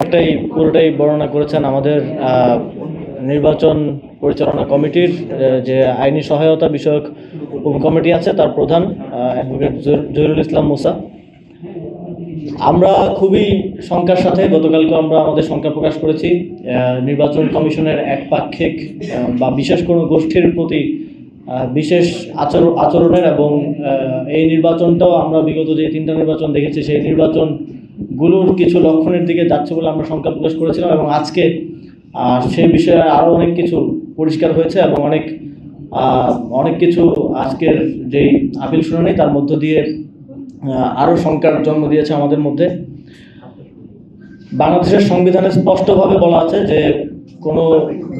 একটাই পুরোটাই বর্ণনা করেছেন আমাদের নির্বাচন পরিচালনা কমিটির যে আইনি সহায়তা বিষয়ক উপকমিটি আছে তার প্রধান অ্যাডভোকেট জহিরুল ইসলাম মুসা। আমরা খুবই শঙ্কার সাথে গতকালকে আমরা আমাদের শঙ্কা প্রকাশ করেছি নির্বাচন কমিশনের একপাক্ষিক বা বিশেষ কোনো গোষ্ঠীর প্রতি বিশেষ আচরণের এবং এই নির্বাচনটাও আমরা বিগত যে 3টা নির্বাচন দেখেছি সেই নির্বাচনগুলোর কিছু লক্ষণের দিকে যাচ্ছে বলে আমরা শঙ্কা প্রকাশ করেছিলাম এবং আজকে সেই বিষয়ে আরও অনেক কিছু পরিষ্কার হয়েছে এবং অনেক কিছু আজকের যেই আপিল শুনানি তার মধ্য দিয়ে আরও শঙ্কার জন্ম দিয়েছে আমাদের মধ্যে। বাংলাদেশের সংবিধানে স্পষ্টভাবে বলা আছে যে কোনো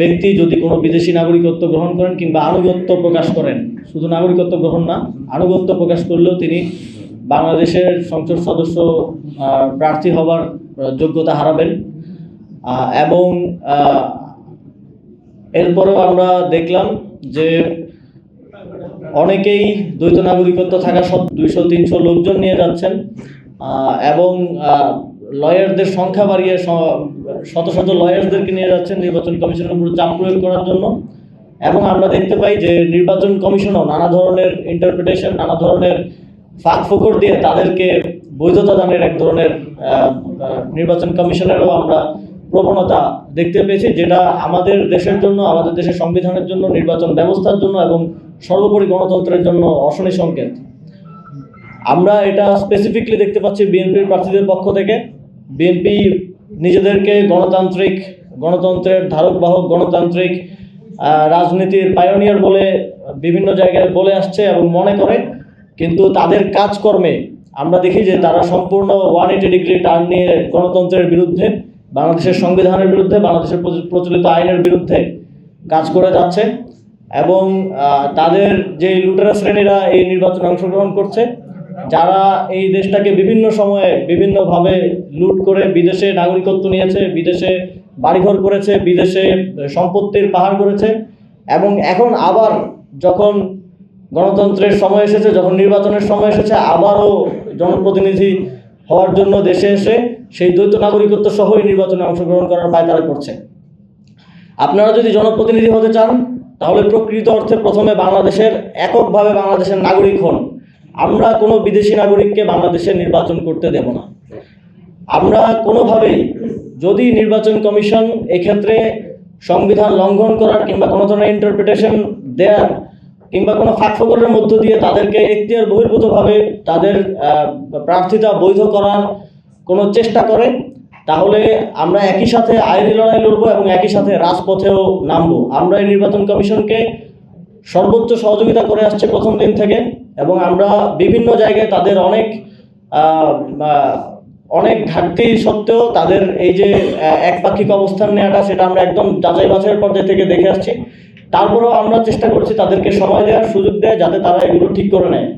ব্যক্তি যদি কোনো বিদেশি নাগরিকত্ব গ্রহণ করেন কিংবা আনুগত্য প্রকাশ করেন, শুধু নাগরিকত্ব গ্রহণ না, আনুগত্য প্রকাশ করলেও তিনি বাংলাদেশের সংসদ সদস্য প্রার্থী হবার যোগ্যতা হারাবেন। এবং এরপরেও আমরা দেখলাম যে অনেকেই দ্বৈত নাগরিকত্ব থাকা সব 200-300 লোকজন নিয়ে যাচ্ছেন এবং লয়ারদের সংখ্যা বাড়িয়ে শত শত লয়ারদেরকে নিয়ে যাচ্ছেন নির্বাচন কমিশনের উপর চাপ প্রয়োগ করার জন্য। এবং আমরা দেখতে পাই যে নির্বাচন কমিশনও নানা ধরনের ইন্টারপ্রিটেশন, নানা ধরনের ফাঁক ফোকর দিয়ে তাদেরকে বৈধতা দানের এক ধরনের নির্বাচন কমিশনেরও আমরা প্রবণতা দেখতে পেয়েছি, যেটা আমাদের দেশের জন্য, আমাদের দেশের সংবিধানের জন্য, নির্বাচন ব্যবস্থার জন্য এবং সর্বোপরি গণতন্ত্রের জন্য অশনি সংকেত। আমরা এটা স্পেসিফিকলি দেখতে পাচ্ছি বিএনপির প্রার্থীদের পক্ষ থেকে। বিএনপি নিজেদেরকে গণতন্ত্রের ধারক বাহক, গণতান্ত্রিক রাজনীতির পায়োনিয়ার বলে বিভিন্ন জায়গায় বলে আসছে এবং মনে করে, কিন্তু তাদের কাজকর্মে আমরা দেখি যে তারা সম্পূর্ণ 180 ডিগ্রি টার্ন নিয়ে গণতন্ত্রের বিরুদ্ধে, বাংলাদেশের সংবিধানের বিরুদ্ধে, বাংলাদেশের প্রচলিত আইনের বিরুদ্ধে কাজ করে যাচ্ছে। এবং তাদের যে লুটেরা শ্রেণীরা এই নির্বাচনে অংশগ্রহণ করছে, যারা এই দেশটাকে বিভিন্ন সময়ে বিভিন্নভাবে লুট করে বিদেশে নাগরিকত্ব নিয়েছে, বিদেশে বাড়িঘর করেছে, বিদেশে সম্পত্তির পাহাড় করেছে, এবং এখন আবার যখন গণতন্ত্রের সময় এসেছে, যখন নির্বাচনের সময় এসেছে, আবারও জনপ্রতিনিধি হওয়ার জন্য দেশে এসে সেই দ্বৈত নাগরিকত্ব সহই নির্বাচনে অংশগ্রহণ করার পায়তারা করছে। আপনারা যদি জনপ্রতিনিধি হতে চান তাহলে প্রকৃত অর্থে প্রথমে এককভাবে বাংলাদেশের নাগরিক হন। আমরা কোনো বিদেশি নাগরিককে বাংলাদেশে নির্বাচন করতে দেব না। আমরা কোনোভাবেই, যদি নির্বাচন কমিশন এক্ষেত্রে সংবিধান লঙ্ঘন করার কিংবা কোনো ধরনের ইন্টারপ্রিটেশন দেওয়ার কিংবা কোনো ফাঁকফোকরের মধ্য দিয়ে তাদেরকে এখতিয়ার বহির্ভূতভাবে তাদের প্রার্থিতা বৈধ করার কোনো চেষ্টা করে, তাহলে আমরা একই সাথে আইনি লড়াই লড়ব এবং একই সাথে রাজপথেও নামবো। আমরা এই নির্বাচন কমিশনকে সর্বোচ্চ সহযোগিতা করে আসছে প্রথম দিন থেকে, এবং আমরা বিভিন্ন জায়গায় তাদের অনেক ঘাটতি সত্ত্বেও তাদের এই যে একপাক্ষিক অবস্থান নেওয়াটা, সেটা আমরা একদম যাচাই বাছাইয়ের পর্যায় থেকে দেখে আসছি। তারপরেও আমরা চেষ্টা করছি তাদেরকে সময় দেওয়ার, সুযোগ দেওয়া, যাতে তারা এগুলো ঠিক করে নেয়।